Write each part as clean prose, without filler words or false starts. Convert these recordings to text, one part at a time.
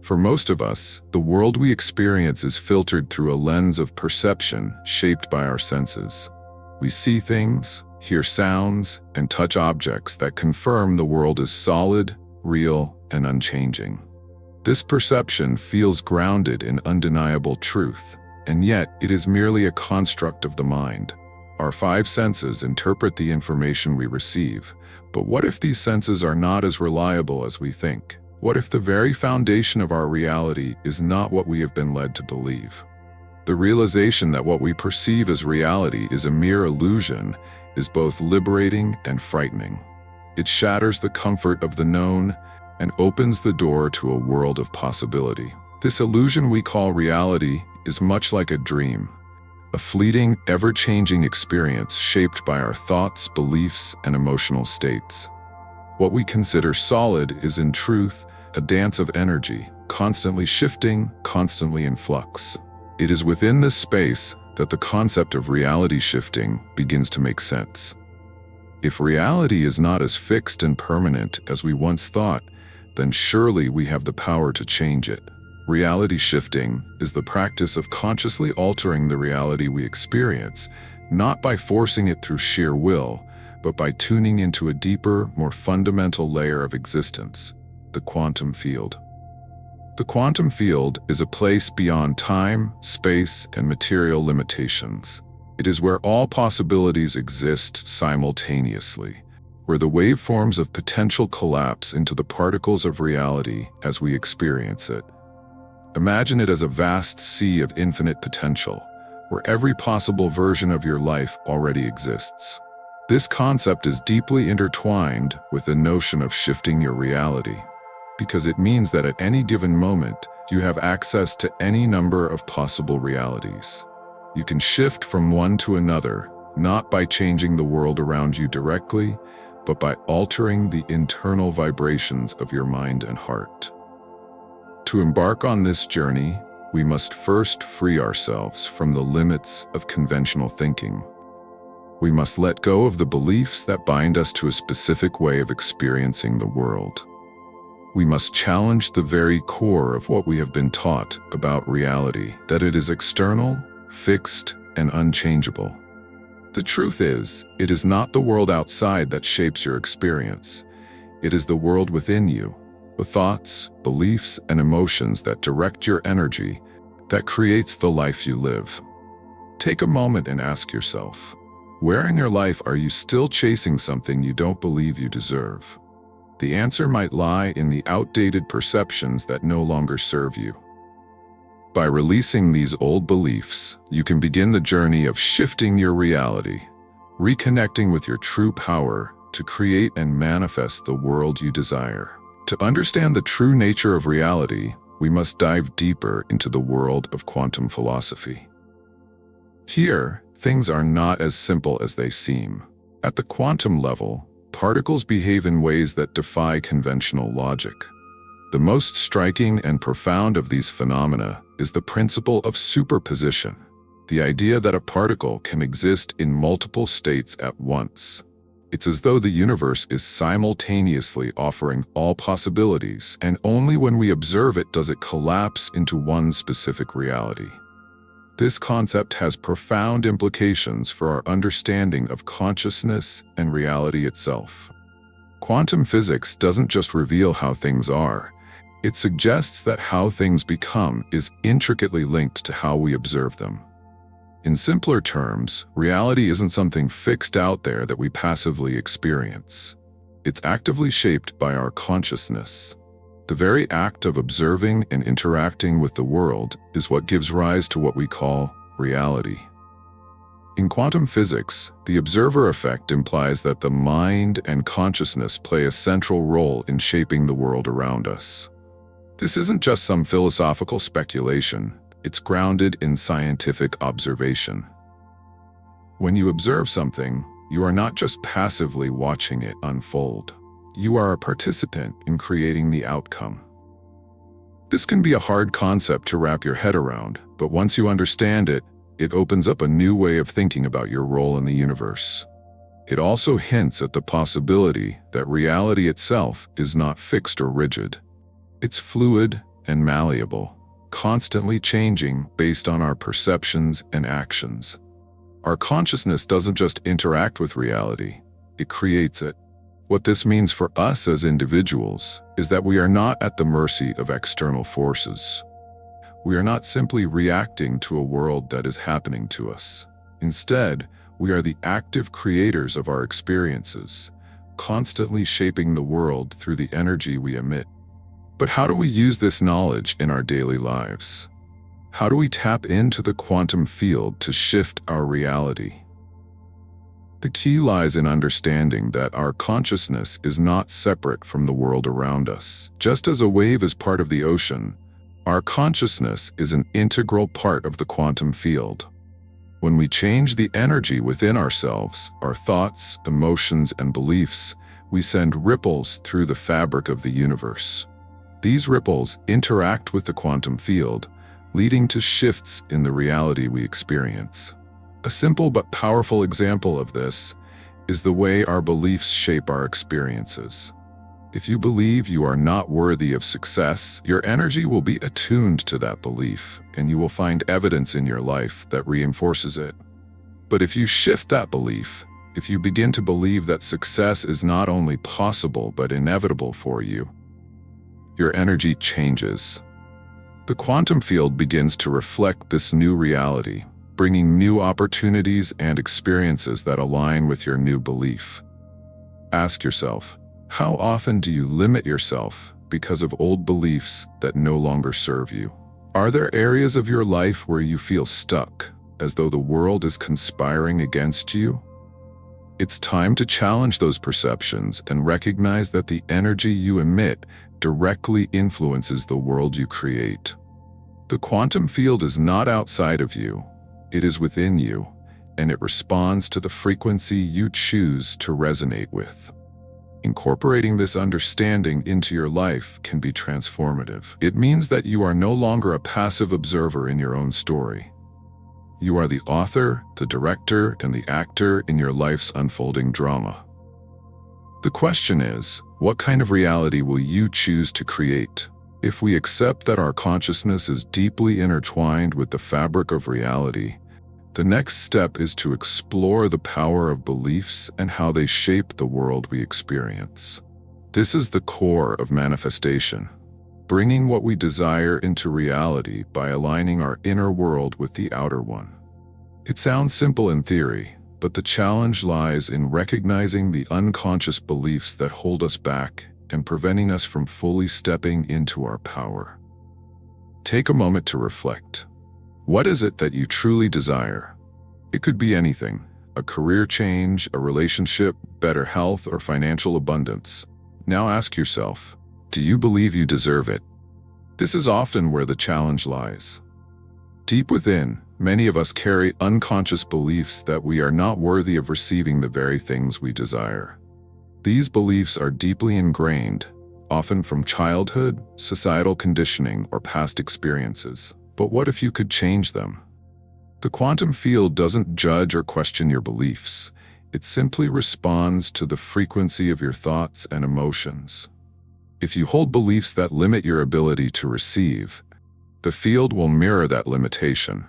For most of us, the world we experience is filtered through a lens of perception shaped by our senses. We see things, hear sounds, and touch objects that confirm the world is solid, real, and unchanging. This perception feels grounded in undeniable truth, and yet it is merely a construct of the mind. Our five senses interpret the information we receive, but what if these senses are not as reliable as we think? What if the very foundation of our reality is not what we have been led to believe? The realization that what we perceive as reality is a mere illusion is both liberating and frightening. It shatters the comfort of the known and opens the door to a world of possibility. This illusion we call reality is much like a dream, a fleeting, ever-changing experience shaped by our thoughts, beliefs, and emotional states. What we consider solid is in truth a dance of energy, constantly shifting, constantly in flux. It is within this space that the concept of reality shifting begins to make sense. If reality is not as fixed and permanent as we once thought, then surely we have the power to change it. Reality shifting is the practice of consciously altering the reality we experience, not by forcing it through sheer will, but by tuning into a deeper, more fundamental layer of existence, the quantum field. The quantum field is a place beyond time, space, and material limitations. It is where all possibilities exist simultaneously, where the waveforms of potential collapse into the particles of reality as we experience it. Imagine it as a vast sea of infinite potential, where every possible version of your life already exists. This concept is deeply intertwined with the notion of shifting your reality, because it means that at any given moment, you have access to any number of possible realities. You can shift from one to another, not by changing the world around you directly, but by altering the internal vibrations of your mind and heart. To embark on this journey, we must first free ourselves from the limits of conventional thinking. We must let go of the beliefs that bind us to a specific way of experiencing the world. We must challenge the very core of what we have been taught about reality, that it is external, fixed, and unchangeable. The truth is, it is not the world outside that shapes your experience. It is the world within you, the thoughts, beliefs, and emotions that direct your energy, that creates the life you live. Take a moment and ask yourself, where in your life are you still chasing something you don't believe you deserve? The answer might lie in the outdated perceptions that no longer serve you. By releasing these old beliefs, you can begin the journey of shifting your reality, reconnecting with your true power to create and manifest the world you desire. To understand the true nature of reality, we must dive deeper into the world of quantum philosophy. Here, things are not as simple as they seem. At the quantum level, particles behave in ways that defy conventional logic. The most striking and profound of these phenomena is the principle of superposition, the idea that a particle can exist in multiple states at once. It's as though the universe is simultaneously offering all possibilities, and only when we observe it does it collapse into one specific reality. This concept has profound implications for our understanding of consciousness and reality itself. Quantum physics doesn't just reveal how things are, it suggests that how things become is intricately linked to how we observe them. In simpler terms, reality isn't something fixed out there that we passively experience. It's actively shaped by our consciousness. The very act of observing and interacting with the world is what gives rise to what we call reality. In quantum physics, the observer effect implies that the mind and consciousness play a central role in shaping the world around us. This isn't just some philosophical speculation, it's grounded in scientific observation. When you observe something, you are not just passively watching it unfold. You are a participant in creating the outcome. This can be a hard concept to wrap your head around, but once you understand it, it opens up a new way of thinking about your role in the universe. It also hints at the possibility that reality itself is not fixed or rigid. It's fluid, and malleable, constantly changing based on our perceptions and actions. Our consciousness doesn't just interact with reality, it creates it. What this means for us as individuals is that we are not at the mercy of external forces. We are not simply reacting to a world that is happening to us. Instead, we are the active creators of our experiences, constantly shaping the world through the energy we emit. But how do we use this knowledge in our daily lives? How do we tap into the quantum field to shift our reality? The key lies in understanding that our consciousness is not separate from the world around us. Just as a wave is part of the ocean, our consciousness is an integral part of the quantum field. When we change the energy within ourselves, our thoughts, emotions, and beliefs, we send ripples through the fabric of the universe. These ripples interact with the quantum field, leading to shifts in the reality we experience. A simple but powerful example of this is the way our beliefs shape our experiences. If you believe you are not worthy of success, your energy will be attuned to that belief, and you will find evidence in your life that reinforces it. But if you shift that belief, if you begin to believe that success is not only possible but inevitable for you, your energy changes. The quantum field begins to reflect this new reality, bringing new opportunities and experiences that align with your new belief. Ask yourself, how often do you limit yourself because of old beliefs that no longer serve you? Are there areas of your life where you feel stuck, as though the world is conspiring against you? It's time to challenge those perceptions and recognize that the energy you emit directly influences the world you create. The quantum field is not outside of you, it is within you, and it responds to the frequency you choose to resonate with. Incorporating this understanding into your life can be transformative. It means that you are no longer a passive observer in your own story. You are the author, the director, and the actor in your life's unfolding drama. The question is, what kind of reality will you choose to create? If we accept that our consciousness is deeply intertwined with the fabric of reality, the next step is to explore the power of beliefs and how they shape the world we experience. This is the core of manifestation, bringing what we desire into reality by aligning our inner world with the outer one. It sounds simple in theory, but the challenge lies in recognizing the unconscious beliefs that hold us back and preventing us from fully stepping into our power. Take a moment to reflect. What is it that you truly desire? It could be anything: a career change, a relationship, better health, or financial abundance. Now ask yourself, do you believe you deserve it? This is often where the challenge lies. Deep within, many of us carry unconscious beliefs that we are not worthy of receiving the very things we desire. These beliefs are deeply ingrained, often from childhood, societal conditioning, or past experiences. But what if you could change them? The quantum field doesn't judge or question your beliefs. It simply responds to the frequency of your thoughts and emotions. If you hold beliefs that limit your ability to receive, the field will mirror that limitation.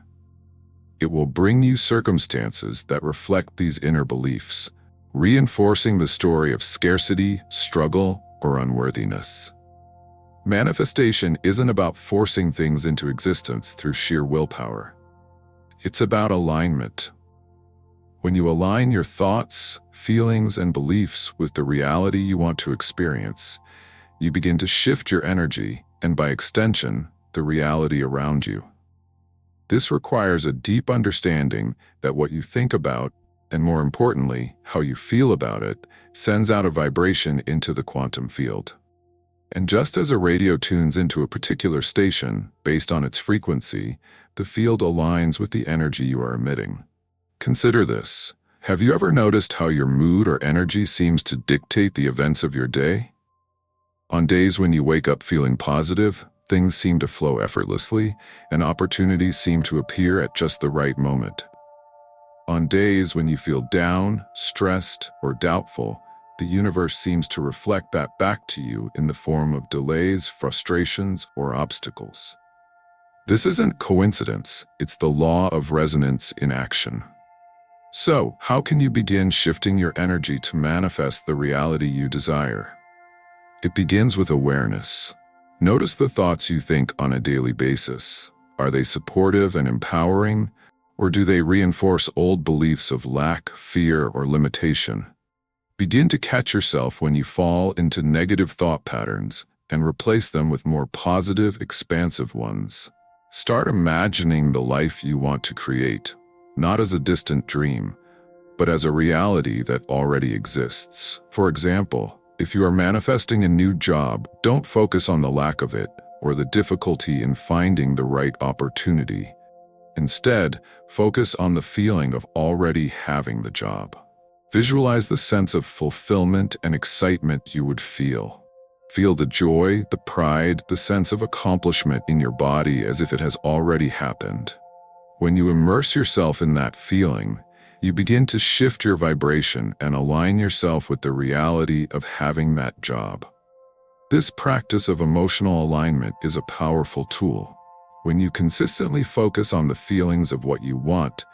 It will bring you circumstances that reflect these inner beliefs, reinforcing the story of scarcity, struggle, or unworthiness. Manifestation isn't about forcing things into existence through sheer willpower. It's about alignment. When you align your thoughts, feelings, and beliefs with the reality you want to experience, you begin to shift your energy and, by extension, the reality around you. This requires a deep understanding that what you think about, and more importantly, how you feel about it, sends out a vibration into the quantum field. And just as a radio tunes into a particular station based on its frequency, the field aligns with the energy you are emitting. Consider this. Have you ever noticed how your mood or energy seems to dictate the events of your day? On days when you wake up feeling positive, things seem to flow effortlessly, and opportunities seem to appear at just the right moment. On days when you feel down, stressed, or doubtful, the universe seems to reflect that back to you in the form of delays, frustrations, or obstacles. This isn't coincidence, it's the law of resonance in action. So, how can you begin shifting your energy to manifest the reality you desire? It begins with awareness. Notice the thoughts you think on a daily basis. Are they supportive and empowering, or do they reinforce old beliefs of lack, fear, or limitation? Begin to catch yourself when you fall into negative thought patterns and replace them with more positive, expansive ones. Start imagining the life you want to create, not as a distant dream, but as a reality that already exists. For example, if you are manifesting a new job, don't focus on the lack of it or the difficulty in finding the right opportunity. Instead, focus on the feeling of already having the job. Visualize the sense of fulfillment and excitement you would feel. Feel the joy, the pride, the sense of accomplishment in your body as if it has already happened. When you immerse yourself in that feeling, you begin to shift your vibration and align yourself with the reality of having that job. This practice of emotional alignment is a powerful tool. When you consistently focus on the feelings of what you want,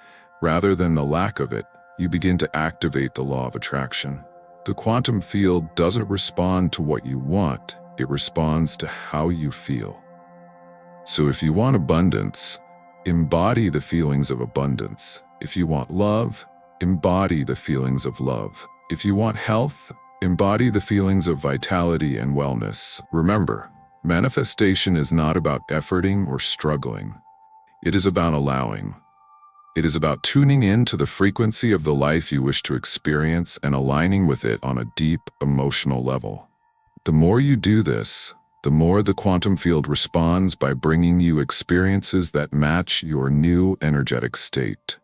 rather than the lack of it, you begin to activate the law of attraction. The quantum field doesn't respond to what you want, it responds to how you feel. So if you want abundance, embody the feelings of abundance. If you want love, embody the feelings of love. If you want health, embody the feelings of vitality and wellness. Remember, manifestation is not about efforting or struggling. It is about allowing. It is about tuning in to the frequency of the life you wish to experience and aligning with it on a deep, emotional level. The more you do this, the more the quantum field responds by bringing you experiences that match your new energetic state.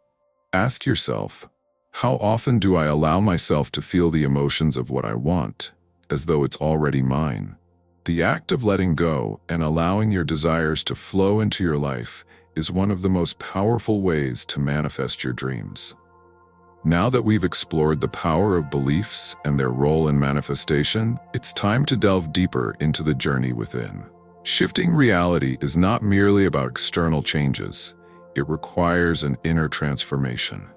Ask yourself, how often do I allow myself to feel the emotions of what I want, as though it's already mine? The act of letting go and allowing your desires to flow into your life is one of the most powerful ways to manifest your dreams. Now that we've explored the power of beliefs and their role in manifestation, it's time to delve deeper into the journey within. Shifting reality is not merely about external changes, it requires an inner transformation.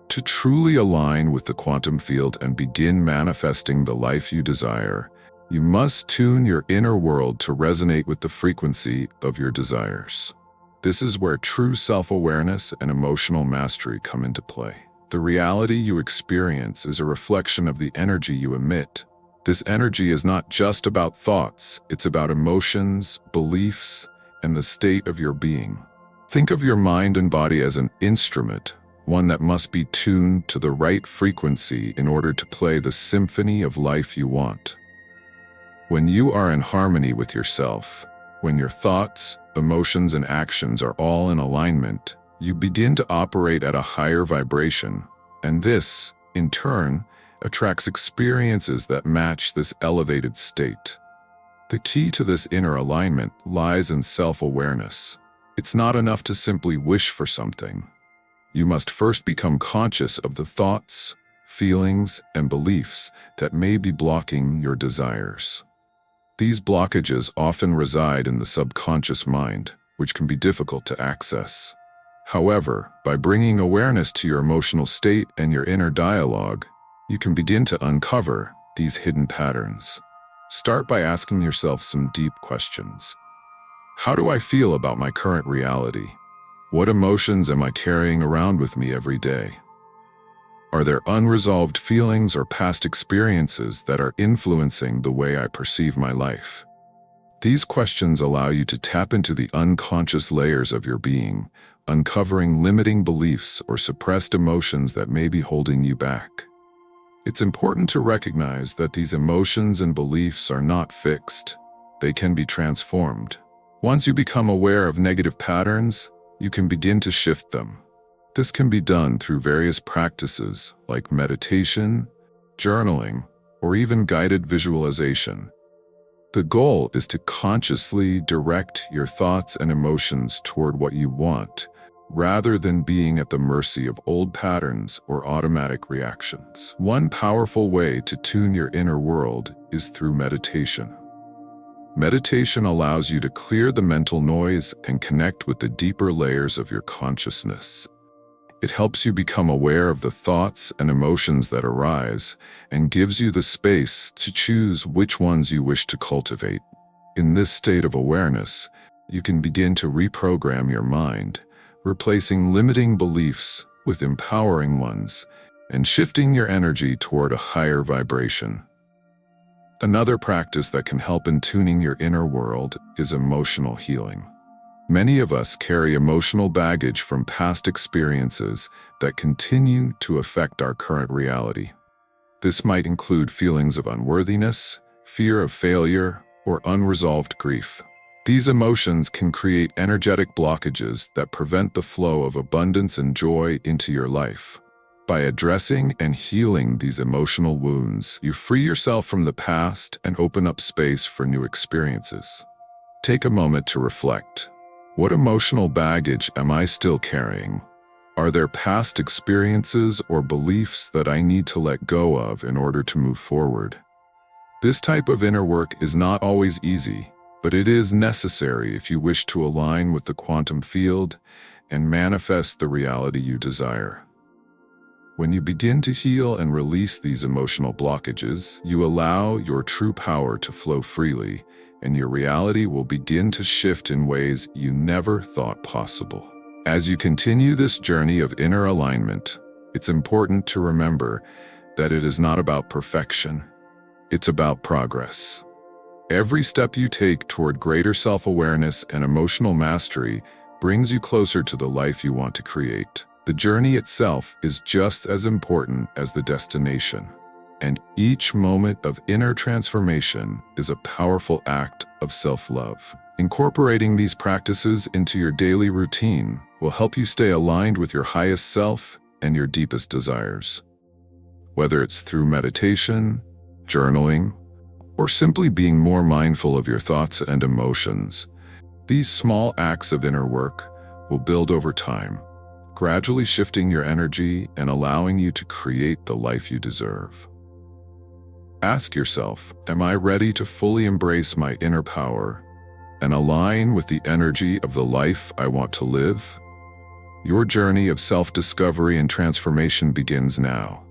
To truly align with the quantum field and begin manifesting the life you desire, you must tune your inner world to resonate with the frequency of your desires. This is where true self-awareness and emotional mastery come into play. The reality you experience is a reflection of the energy you emit. This energy is not just about thoughts, it's about emotions, beliefs, and the state of your being. Think of your mind and body as an instrument, one that must be tuned to the right frequency in order to play the symphony of life you want. When you are in harmony with yourself, when your thoughts, emotions, and actions are all in alignment, you begin to operate at a higher vibration, and this, in turn, attracts experiences that match this elevated state. The key to this inner alignment lies in self-awareness. It's not enough to simply wish for something. You must first become conscious of the thoughts, feelings, and beliefs that may be blocking your desires. These blockages often reside in the subconscious mind, which can be difficult to access. However, by bringing awareness to your emotional state and your inner dialogue, you can begin to uncover these hidden patterns. Start by asking yourself some deep questions. How do I feel about my current reality? What emotions am I carrying around with me every day? Are there unresolved feelings or past experiences that are influencing the way I perceive my life? These questions allow you to tap into the unconscious layers of your being, uncovering limiting beliefs or suppressed emotions that may be holding you back. It's important to recognize that these emotions and beliefs are not fixed. They can be transformed. Once you become aware of negative patterns, you can begin to shift them. This can be done through various practices like meditation, journaling, or even guided visualization. The goal is to consciously direct your thoughts and emotions toward what you want, rather than being at the mercy of old patterns or automatic reactions. One powerful way to tune your inner world is through meditation. Meditation allows you to clear the mental noise and connect with the deeper layers of your consciousness. It helps you become aware of the thoughts and emotions that arise and gives you the space to choose which ones you wish to cultivate. In this state of awareness, you can begin to reprogram your mind, replacing limiting beliefs with empowering ones, and shifting your energy toward a higher vibration. Another practice that can help in tuning your inner world is emotional healing. Many of us carry emotional baggage from past experiences that continue to affect our current reality. This might include feelings of unworthiness, fear of failure, or unresolved grief. These emotions can create energetic blockages that prevent the flow of abundance and joy into your life. By addressing and healing these emotional wounds, you free yourself from the past and open up space for new experiences. Take a moment to reflect. What emotional baggage am I still carrying? Are there past experiences or beliefs that I need to let go of in order to move forward? This type of inner work is not always easy, but it is necessary if you wish to align with the quantum field and manifest the reality you desire. When you begin to heal and release these emotional blockages, you allow your true power to flow freely, and your reality will begin to shift in ways you never thought possible. As you continue this journey of inner alignment, it's important to remember that it is not about perfection. It's about progress. Every step you take toward greater self-awareness and emotional mastery brings you closer to the life you want to create. The journey itself is just as important as the destination, and each moment of inner transformation is a powerful act of self-love. Incorporating these practices into your daily routine will help you stay aligned with your highest self and your deepest desires. Whether it's through meditation, journaling, or simply being more mindful of your thoughts and emotions, these small acts of inner work will build over time, gradually shifting your energy and allowing you to create the life you deserve. Ask yourself, am I ready to fully embrace my inner power and align with the energy of the life I want to live? Your journey of self-discovery and transformation begins now.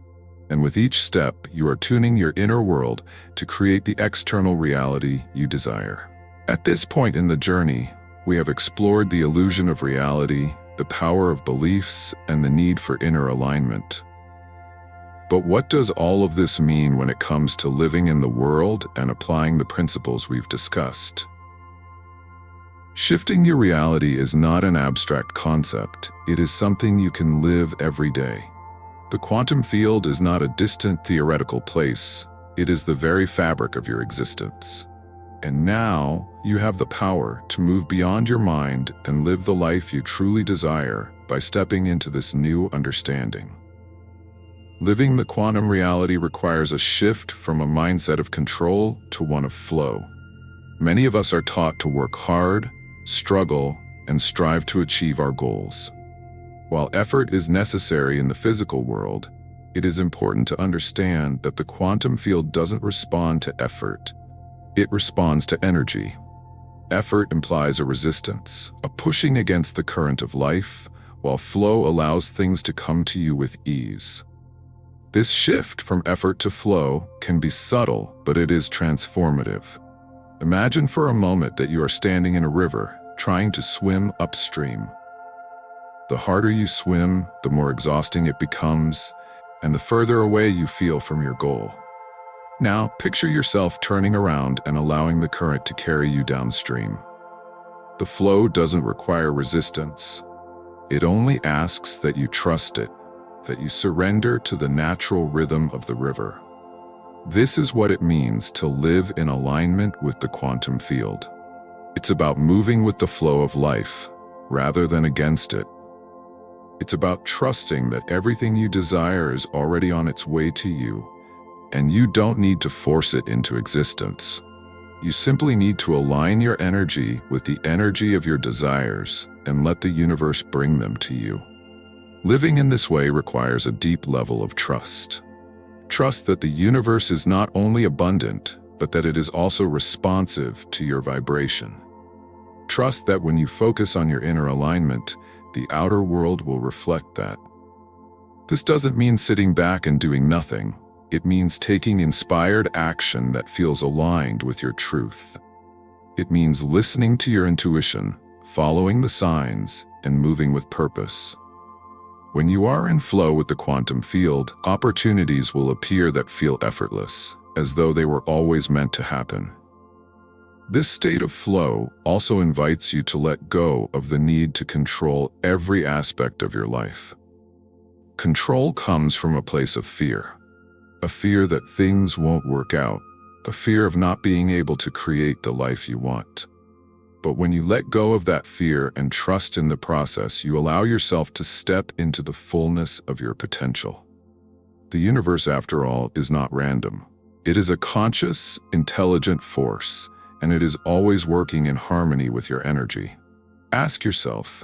And with each step, you are tuning your inner world to create the external reality you desire. At this point in the journey, we have explored the illusion of reality, the power of beliefs, and the need for inner alignment. But what does all of this mean when it comes to living in the world and applying the principles we've discussed? Shifting your reality is not an abstract concept. It is something you can live every day. The quantum field is not a distant theoretical place. It is the very fabric of your existence. And now, you have the power to move beyond your mind and live the life you truly desire by stepping into this new understanding. Living the quantum reality requires a shift from a mindset of control to one of flow. Many of us are taught to work hard, struggle, and strive to achieve our goals. While effort is necessary in the physical world, it is important to understand that the quantum field doesn't respond to effort. It responds to energy. Effort implies a resistance, a pushing against the current of life, while flow allows things to come to you with ease. This shift from effort to flow can be subtle, but it is transformative. Imagine for a moment that you are standing in a river, trying to swim upstream. The harder you swim, the more exhausting it becomes, and the further away you feel from your goal. Now, picture yourself turning around and allowing the current to carry you downstream. The flow doesn't require resistance. It only asks that you trust it, that you surrender to the natural rhythm of the river. This is what it means to live in alignment with the quantum field. It's about moving with the flow of life, rather than against it. It's about trusting that everything you desire is already on its way to you, and you don't need to force it into existence. You simply need to align your energy with the energy of your desires and let the universe bring them to you. Living in this way requires a deep level of trust. Trust that the universe is not only abundant, but that it is also responsive to your vibration. Trust that when you focus on your inner alignment, the outer world will reflect that. This doesn't mean sitting back and doing nothing. It means taking inspired action that feels aligned with your truth. It means listening to your intuition, following the signs, and moving with purpose. When you are in flow with the quantum field, opportunities will appear that feel effortless, as though they were always meant to happen. This state of flow also invites you to let go of the need to control every aspect of your life. Control comes from a place of fear. A fear that things won't work out, a fear of not being able to create the life you want. But when you let go of that fear and trust in the process, you allow yourself to step into the fullness of your potential. The universe, after all, is not random. It is a conscious, intelligent force, and it is always working in harmony with your energy. Ask yourself,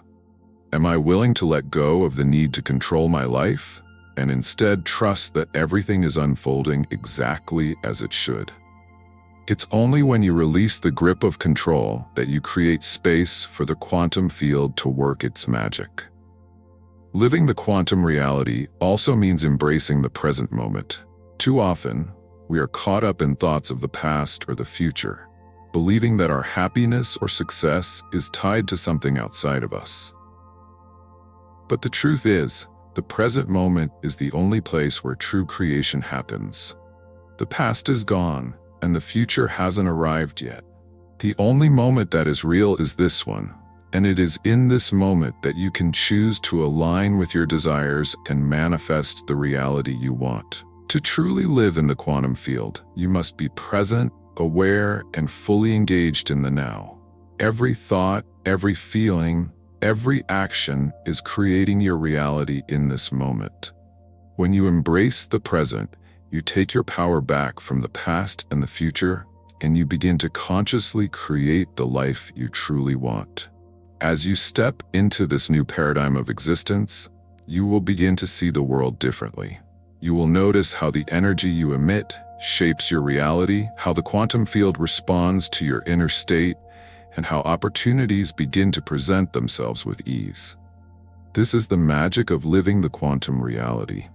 am I willing to let go of the need to control my life? And instead trust that everything is unfolding exactly as it should. It's only when you release the grip of control that you create space for the quantum field to work its magic. Living the quantum reality also means embracing the present moment. Too often, we are caught up in thoughts of the past or the future, believing that our happiness or success is tied to something outside of us. But the truth is, the present moment is the only place where true creation happens. The past is gone, and the future hasn't arrived yet. The only moment that is real is this one, and it is in this moment that you can choose to align with your desires and manifest the reality you want. To truly live in the quantum field, you must be present, aware, and fully engaged in the now. Every thought, every feeling, every action is creating your reality in this moment. When you embrace the present, you take your power back from the past and the future, and you begin to consciously create the life you truly want. As you step into this new paradigm of existence, you will begin to see the world differently. You will notice how the energy you emit shapes your reality, how the quantum field responds to your inner state, and how opportunities begin to present themselves with ease. This is the magic of living the quantum reality.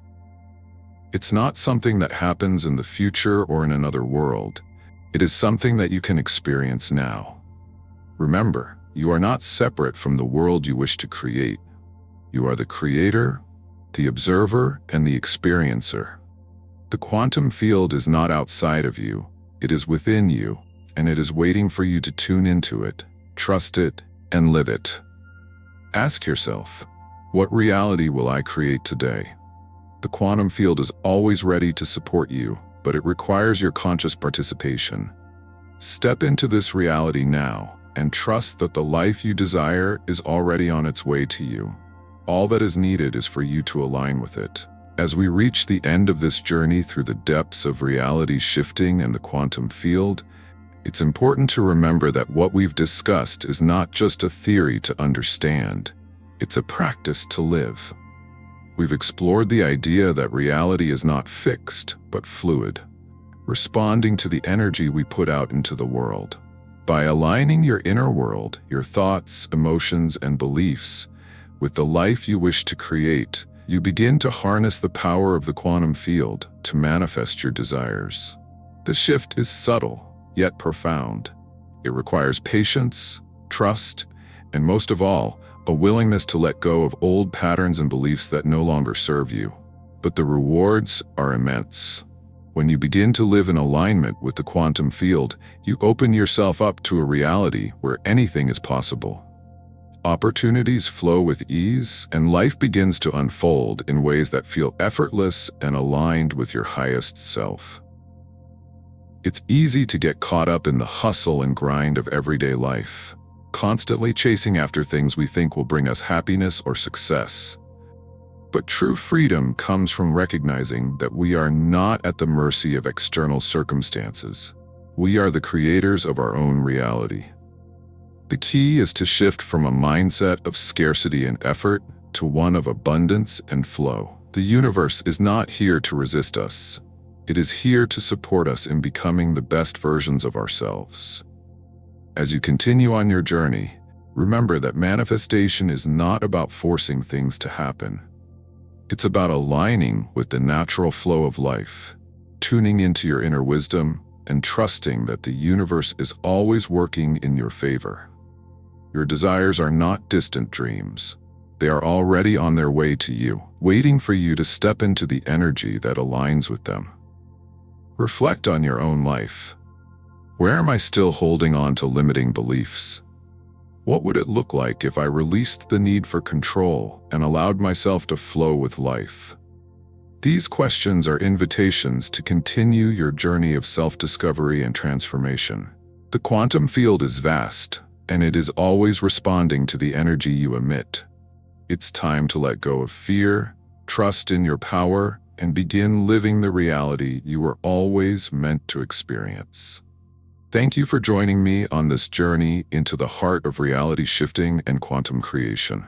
It's not something that happens in the future or in another world. It is something that you can experience now. Remember, you are not separate from the world you wish to create. You are the creator, the observer, and the experiencer. The quantum field is not outside of you, it is within you, and it is waiting for you to tune into it, trust it, and live it. Ask yourself, what reality will I create today? The quantum field is always ready to support you, but it requires your conscious participation. Step into this reality now, and trust that the life you desire is already on its way to you. All that is needed is for you to align with it. As we reach the end of this journey through the depths of reality shifting and the quantum field, it's important to remember that what we've discussed is not just a theory to understand, it's a practice to live. We've explored the idea that reality is not fixed, but fluid, responding to the energy we put out into the world. By aligning your inner world, your thoughts, emotions, and beliefs, with the life you wish to create, you begin to harness the power of the quantum field to manifest your desires. The shift is subtle, yet profound. It requires patience, trust, and most of all, a willingness to let go of old patterns and beliefs that no longer serve you. But the rewards are immense. When you begin to live in alignment with the quantum field, you open yourself up to a reality where anything is possible. Opportunities flow with ease, and life begins to unfold in ways that feel effortless and aligned with your highest self. It's easy to get caught up in the hustle and grind of everyday life, constantly chasing after things we think will bring us happiness or success. But true freedom comes from recognizing that we are not at the mercy of external circumstances. We are the creators of our own reality. The key is to shift from a mindset of scarcity and effort to one of abundance and flow. The universe is not here to resist us. It is here to support us in becoming the best versions of ourselves. As you continue on your journey, remember that manifestation is not about forcing things to happen. It's about aligning with the natural flow of life, tuning into your inner wisdom, and trusting that the universe is always working in your favor. Your desires are not distant dreams. They are already on their way to you, waiting for you to step into the energy that aligns with them. Reflect on your own life. Where am I still holding on to limiting beliefs? What would it look like if I released the need for control and allowed myself to flow with life? These questions are invitations to continue your journey of self-discovery and transformation. The quantum field is vast, and it is always responding to the energy you emit. It's time to let go of fear, trust in your power, and begin living the reality you were always meant to experience. Thank you for joining me on this journey into the heart of reality shifting and quantum creation.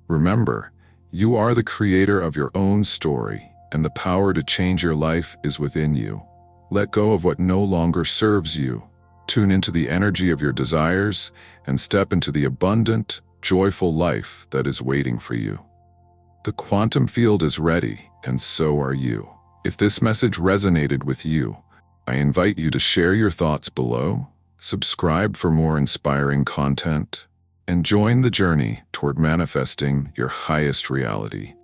Remember, you are the creator of your own story, and the power to change your life is within you. Let go of what no longer serves you. Tune into the energy of your desires and step into the abundant, joyful life that is waiting for you. The quantum field is ready, and so are you. If this message resonated with you, I invite you to share your thoughts below, subscribe for more inspiring content, and join the journey toward manifesting your highest reality.